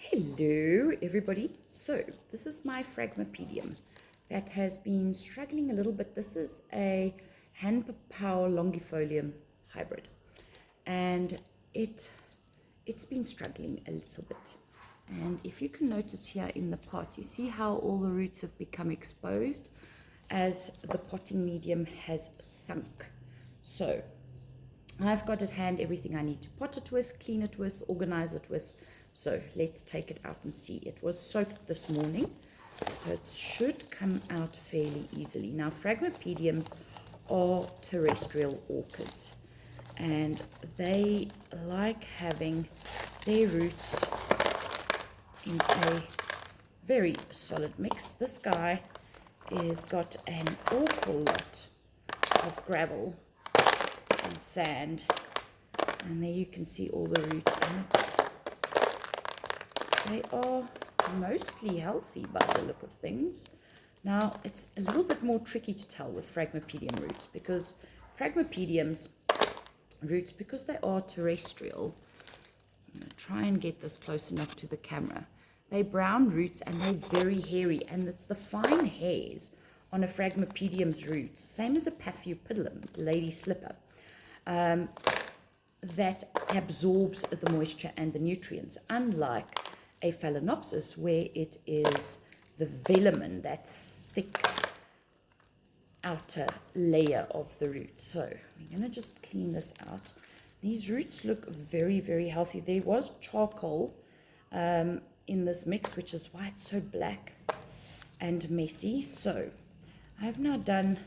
Hello everybody. So this is my Phragmapedium that has been struggling a little bit. This is a hand-power longifolium hybrid and it's been struggling a little bit. And if you can notice here in the pot, you see how all the roots have become exposed as the potting medium has sunk. So I've got at hand everything I need to pot it with, clean it with, organize it with. So let's take it out and see. It was soaked this morning, so it should come out fairly easily. Now, Phragmapediums are terrestrial orchids, and they like having their roots in a very solid mix. This guy has got an awful lot of gravel and sand, and there you can see all the roots, and they are mostly healthy by the look of things. Now it's a little bit more tricky to tell with Phragmapedium roots, because Phragmapedium's roots, because they are terrestrial, I'm going to try and get this close enough to the camera. They're brown roots and they're very hairy, and it's the fine hairs on a Phragmapedium's roots, same as a Phragmapedium, lady slipper, that absorbs the moisture and the nutrients, unlike a Phalaenopsis, where it is the velamen, that thick outer layer of the root. So we're going to just clean this out. These roots look very, very healthy. There was charcoal in this mix, which is why it's so black and messy. So I've now done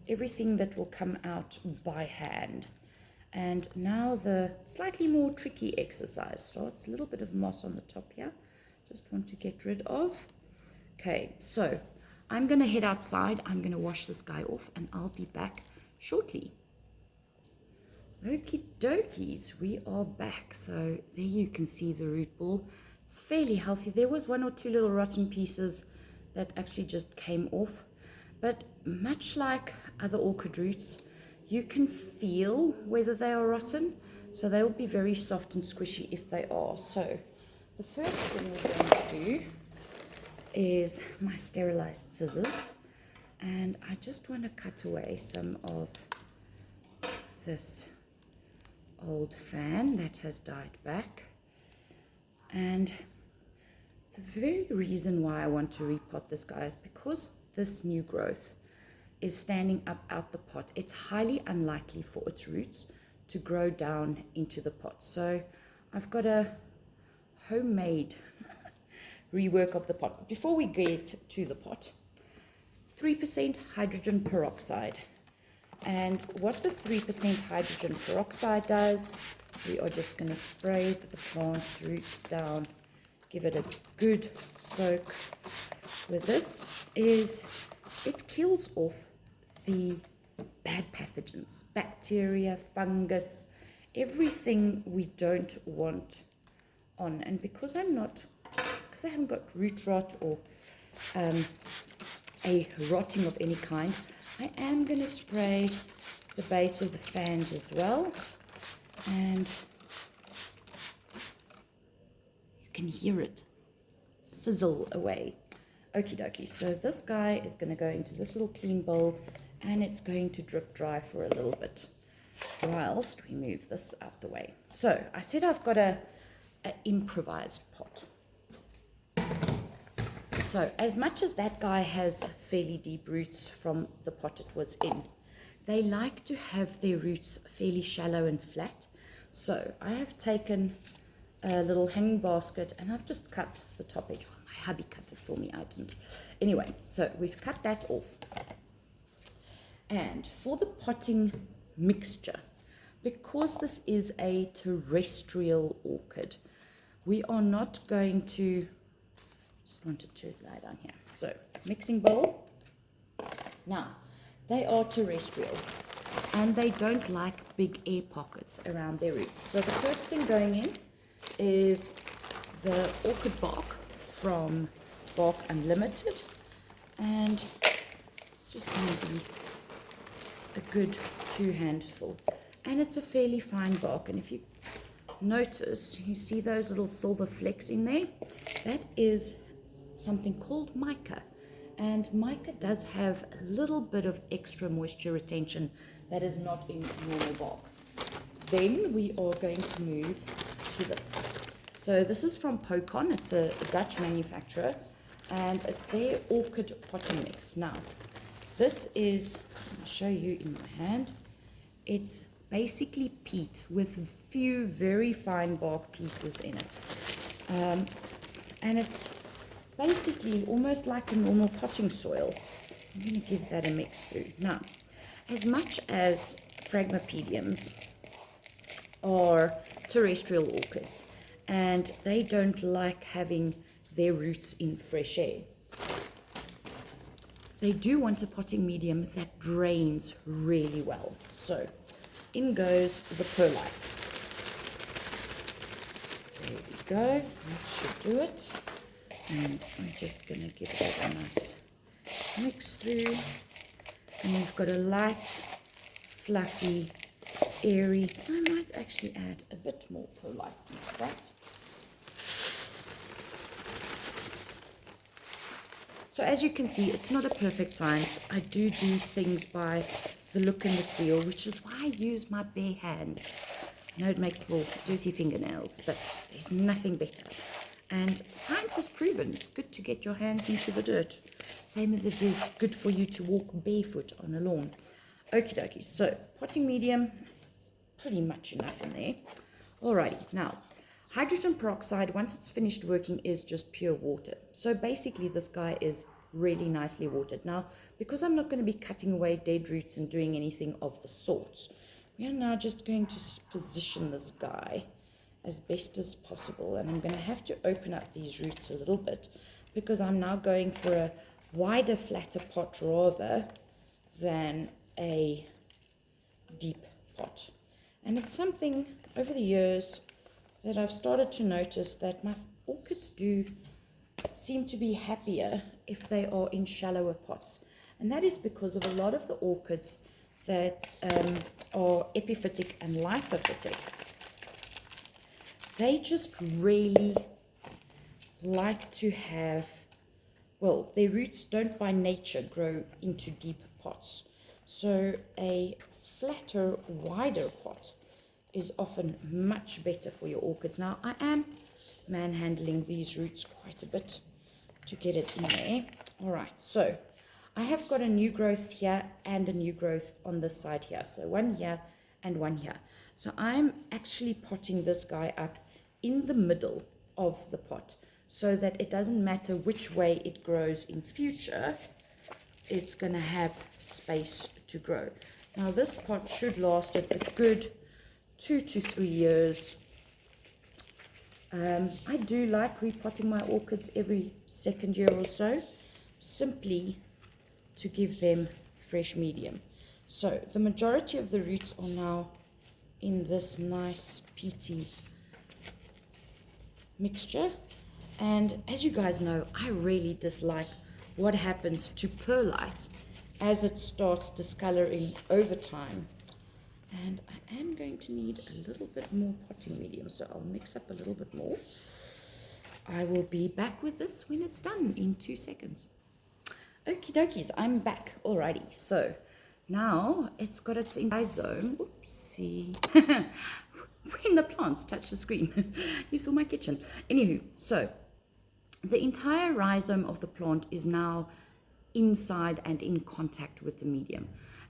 everything that will come out by hand. And now the slightly more tricky exercise starts. A little bit of moss on the top here. Just want to get rid of. Okay, so I'm going to head outside. I'm going to wash this guy off, and I'll be back shortly. Okie dokies, we are back. So there you can see the root ball. It's fairly healthy. There was one or two little rotten pieces that actually just came off. But much like other orchid roots, you can feel whether they are rotten, so they will be very soft and squishy if they are. So the first thing we're going to do is my sterilized scissors, and I just want to cut away some of this old fan that has died back. And the very reason why I want to repot this guy is because this new growth is standing up out the pot. It's highly unlikely for its roots to grow down into the pot. So I've got a homemade rework of the pot. Before we get to the pot, 3% hydrogen peroxide. And what the 3% hydrogen peroxide does, we are just going to spray the plant's roots down, give it a good soak with this, is it kills off the bad pathogens, bacteria, fungus, everything we don't want on. And because I haven't got root rot or a rotting of any kind, I am going to spray the base of the fans as well, and you can hear it fizzle away. Okie dokie, so this guy is going to go into this little clean bowl, and it's going to drip dry for a little bit whilst we move this out the way. So I said I've got a improvised pot. So as much as that guy has fairly deep roots from the pot it was in, they like to have their roots fairly shallow and flat. So I have taken a little hanging basket, and I've just cut the top edge. Well, my hubby cut it for me, I didn't. Anyway, so we've cut that off. And for the potting mixture, because this is a terrestrial orchid, we are not going to, just wanted to lie down here. So mixing bowl. Now, they are terrestrial and they don't like big air pockets around their roots. So the first thing going in is the orchid bark from Bark Unlimited, and it's just going to be a good 2 handful, and it's a fairly fine bark. And if you notice, you see those little silver flecks in there? That is something called mica. And mica does have a little bit of extra moisture retention that is not in normal bark. Then we are going to move to this. So this is from Pocon. It's a Dutch manufacturer, and it's their orchid potting mix. Now, this is, I'll show you in my hand, it's basically peat with a few very fine bark pieces in it. And it's basically almost like a normal potting soil. I'm going to give that a mix through. Now, as much as Phragmapediums are terrestrial orchids, and they don't like having their roots in fresh air, they do want a potting medium that drains really well. So in goes the perlite. There we go, that should do it. And I'm just going to give it a nice mix through. And we've got a light, fluffy, airy. I might actually add a bit more perlite into that. So as you can see, it's not a perfect science. I do things by the look and the feel, which is why I use my bare hands. I know it makes for dirty fingernails, but there's nothing better. And science has proven it's good to get your hands into the dirt, same as it is good for you to walk barefoot on a lawn. Okie dokie, so potting medium, pretty much enough in there. Alrighty, now hydrogen peroxide, once it's finished working, is just pure water. So basically this guy is really nicely watered. Now, because I'm not going to be cutting away dead roots and doing anything of the sort, we are now just going to position this guy as best as possible. And I'm going to have to open up these roots a little bit because I'm now going for a wider, flatter pot rather than a deep pot. And it's something over the years that I've started to notice that my orchids do seem to be happier if they are in shallower pots. And that is because of a lot of the orchids that are epiphytic and lithophytic. They just really like to have, well, their roots don't by nature grow into deep pots. So a flatter, wider pot is often much better for your orchids. Now, I am manhandling these roots quite a bit to get it in there. All right, so I have got a new growth here and a new growth on this side here. So one here and one here. So I'm actually potting this guy up in the middle of the pot so that it doesn't matter which way it grows in future, it's going to have space to grow. Now this pot should last it a good 2 to 3 years. I do like repotting my orchids every second year or so, simply to give them fresh medium. So the majority of the roots are now in this nice peaty mixture. And as you guys know, I really dislike what happens to perlite as it starts discoloring over time. And I am going to need a little bit more potting medium, so I'll mix up a little bit more. I will be back with this when it's done in 2 seconds. Okie dokies, I'm back. Alrighty, so now it's got its rhizome. Oopsie. When the plants touch the screen. You saw my kitchen. Anywho, so the entire rhizome of the plant is now inside and in contact with the medium.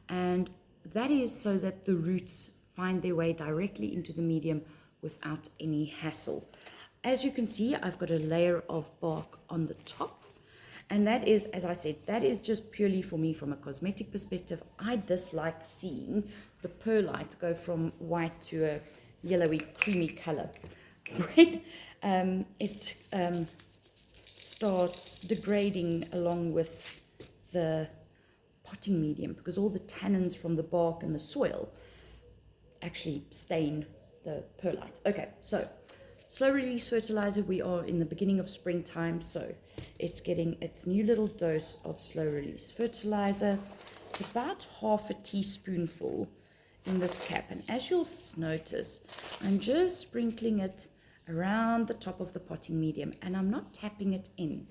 And that is so that the roots find their way directly into the medium without any hassle. As you can see, I've got a layer of bark on the top. And that is, as I said, that is just purely for me from a cosmetic perspective. I dislike seeing the perlite go from white to a yellowy, creamy color. Right? It starts degrading along with the potting medium because all the tannins from the bark and the soil actually stain the perlite. Okay, so slow release fertilizer. We are in the beginning of springtime, so it's getting its new little dose of slow release fertilizer. It's about half a teaspoonful in this cap. And as you'll notice, I'm just sprinkling it around the top of the potting medium, and I'm not tapping it in.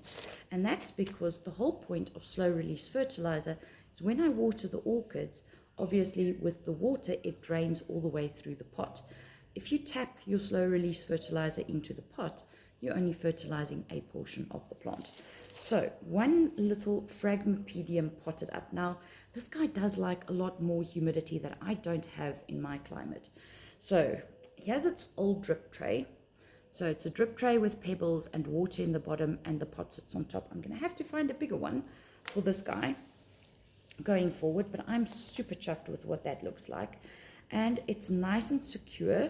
And that's because the whole point of slow release fertilizer is when I water the orchids, obviously with the water it drains all the way through the pot. If you tap your slow release fertilizer into the pot, you're only fertilizing a portion of the plant. So one little Phragmapedium potted up. Now this guy does like a lot more humidity that I don't have in my climate. So here's its old drip tray. So it's a drip tray with pebbles and water in the bottom, and the pot sits on top. I'm going to have to find a bigger one for this guy going forward, but I'm super chuffed with what that looks like. And it's nice and secure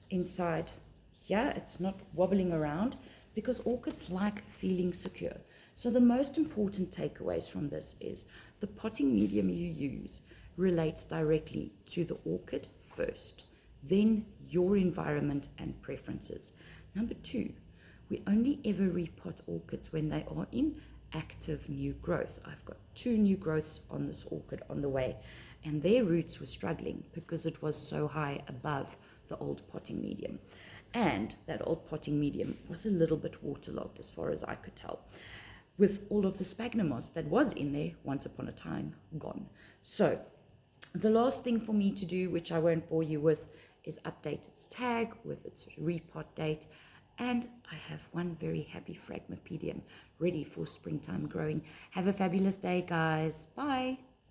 inside here. It's not wobbling around because orchids like feeling secure. So the most important takeaways from this is the potting medium you use relates directly to the orchid first, then your environment and preferences. Number 2, we only ever repot orchids when they are in active new growth. I've got 2 new growths on this orchid on the way, and their roots were struggling because it was so high above the old potting medium. And that old potting medium was a little bit waterlogged as far as I could tell, with all of the sphagnum moss that was in there once upon a time gone. So the last thing for me to do, which I won't bore you with, is update its tag with its repot date. And I have one very happy Phragmapedium ready for springtime growing. Have a fabulous day, guys. Bye.